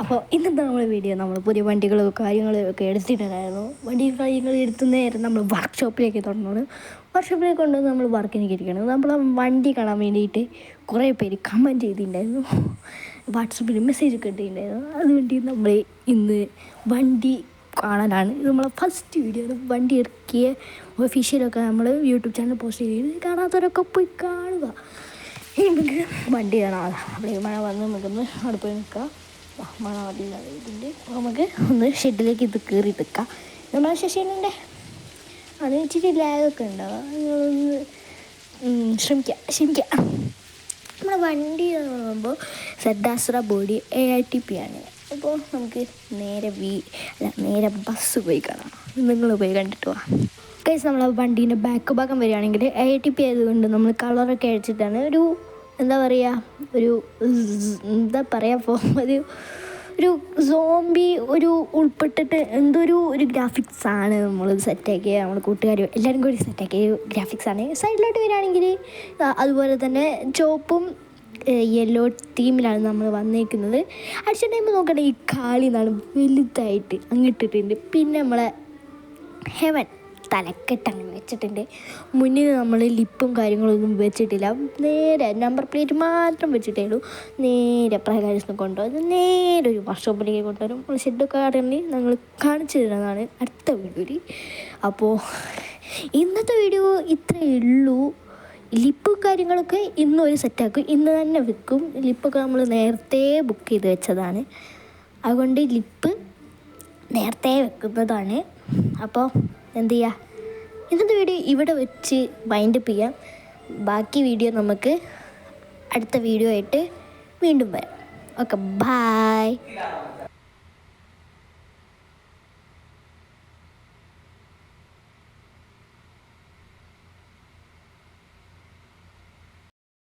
അപ്പോൾ ഇന്നത്തെ നമ്മുടെ വീഡിയോ നമ്മൾ പുതിയ വണ്ടികളും കാര്യങ്ങളൊക്കെ എടുത്തിട്ടുണ്ടായിരുന്നു. വണ്ടി കാര്യങ്ങൾ എടുത്തു നേരം നമ്മൾ വർക്ക്ഷോപ്പിലേക്ക് തുടങ്ങുന്നത്. വർക്ക്ഷോപ്പിലേക്ക് കൊണ്ട് നമ്മൾ വർക്കിനൊക്കെ ഇരിക്കണം. നമ്മൾ വണ്ടി കാണാൻ വേണ്ടിയിട്ട് കുറേ പേര് കമൻറ്റ് ചെയ്തിട്ടുണ്ടായിരുന്നു, വാട്സപ്പിൽ മെസ്സേജ് ഒക്കെ ഇട്ടിട്ടുണ്ടായിരുന്നു. അതുകൊണ്ട് നമ്മൾ ഇന്ന് വണ്ടി കാണാനാണ്. ഇത് നമ്മളെ ഫസ്റ്റ് വീഡിയോ. വണ്ടി ഇറക്കിയ ഒഫീഷ്യലൊക്കെ നമ്മൾ യൂട്യൂബ് ചാനൽ പോസ്റ്റ് ചെയ്ത് കാണാത്തവരൊക്കെ പോയി കാണുക. നമുക്ക് വണ്ടി കാണാം. അവിടെ മഴ വന്ന് നമുക്കൊന്ന് അവിടെ പോയി നിൽക്കാം. മഴ വന്നില്ല ഇതിൻ്റെ. നമുക്ക് ഒന്ന് ഷെഡിലേക്ക് ഇത് കയറി നിൽക്കാം. നമ്മളെ ശശീലൻ്റെ അത് ഇച്ചിരി ലാഗൊക്കെ ഉണ്ടാവുക. ഒന്ന് ശ്രമിക്കാം. നമ്മുടെ വണ്ടി എന്ന് പറയുമ്പോൾ സെഡാസ്ര ബോഡി AITP ആണ്. അപ്പോൾ നമുക്ക് നേരെ ബസ് പോയി കാണാം. നിങ്ങൾ പോയി കണ്ടിട്ട് പോവാം. കേസ് നമ്മളെ വണ്ടീൻ്റെ ബാക്ക് ഭാഗം വരികയാണെങ്കിൽ AITP ആയതുകൊണ്ട് നമ്മൾ കളറൊക്കെ അടിച്ചിട്ടാണ് എന്താ ഒരു സോംബി ഉൾപ്പെട്ടിട്ട് ഒരു ഗ്രാഫിക്സാണ് നമ്മൾ സെറ്റാക്കിയ. നമ്മൾ കൂട്ടുകാർ എല്ലാവരും കൂടി സെറ്റാക്കിയ ഗ്രാഫിക്സാണ്. സൈഡിലോട്ട് വരികയാണെങ്കിൽ അതുപോലെ തന്നെ ചുവപ്പും യെല്ലോ തീമിലാണ് നമ്മൾ വന്നേക്കുന്നത്. അടിച്ച ടൈം നോക്കണേ, ഈ കാളി എന്നാണ് വലുതായിട്ട് അങ്ങിട്ടിട്ടുണ്ട്. പിന്നെ നമ്മളെ ഹെവൻ തലക്കെട്ട് അങ്ങനെ വെച്ചിട്ടുണ്ട്. മുന്നിൽ നമ്മൾ ലിപ്പും കാര്യങ്ങളൊന്നും വെച്ചിട്ടില്ല. നേരെ നമ്പർ പ്ലേറ്റ് മാത്രം വെച്ചിട്ടേ ഉള്ളൂ. നേരെ പ്രകാശിനെ കൊണ്ടുപോകും. നേരെ ഒരു വർക്ക്ഷോപ്പിലേക്ക് കൊണ്ടുവരും. നമ്മൾ ഷെഡൊക്കെ ആടേണ്ടി ഞങ്ങൾ കാണിച്ചു തരുന്നതാണ് അടുത്ത വീഡിയോയിൽ. അപ്പോൾ ഇന്നത്തെ വീഡിയോ ഇത്രയേ ഉള്ളൂ. ലിപ്പ് കാര്യങ്ങളൊക്കെ ഇന്നൊരു സെറ്റാക്കും, ഇന്ന് തന്നെ വെക്കും. ലിപ്പൊക്കെ നമ്മൾ നേരത്തെ ബുക്ക് ചെയ്ത് വെച്ചതാണ്. അതുകൊണ്ട് ലിപ്പ് നേരത്തെ വെക്കുന്നതാണ്. അപ്പോൾ എന്ത് ചെയ്യുക, ഇന്നത്തെ വീഡിയോ ഇവിടെ വെച്ച് വൈൻഡപ്പ് ചെയ്യാം. ബാക്കി വീഡിയോ നമുക്ക് അടുത്ത വീഡിയോ ആയിട്ട് വീണ്ടും വരാം. Okay, by.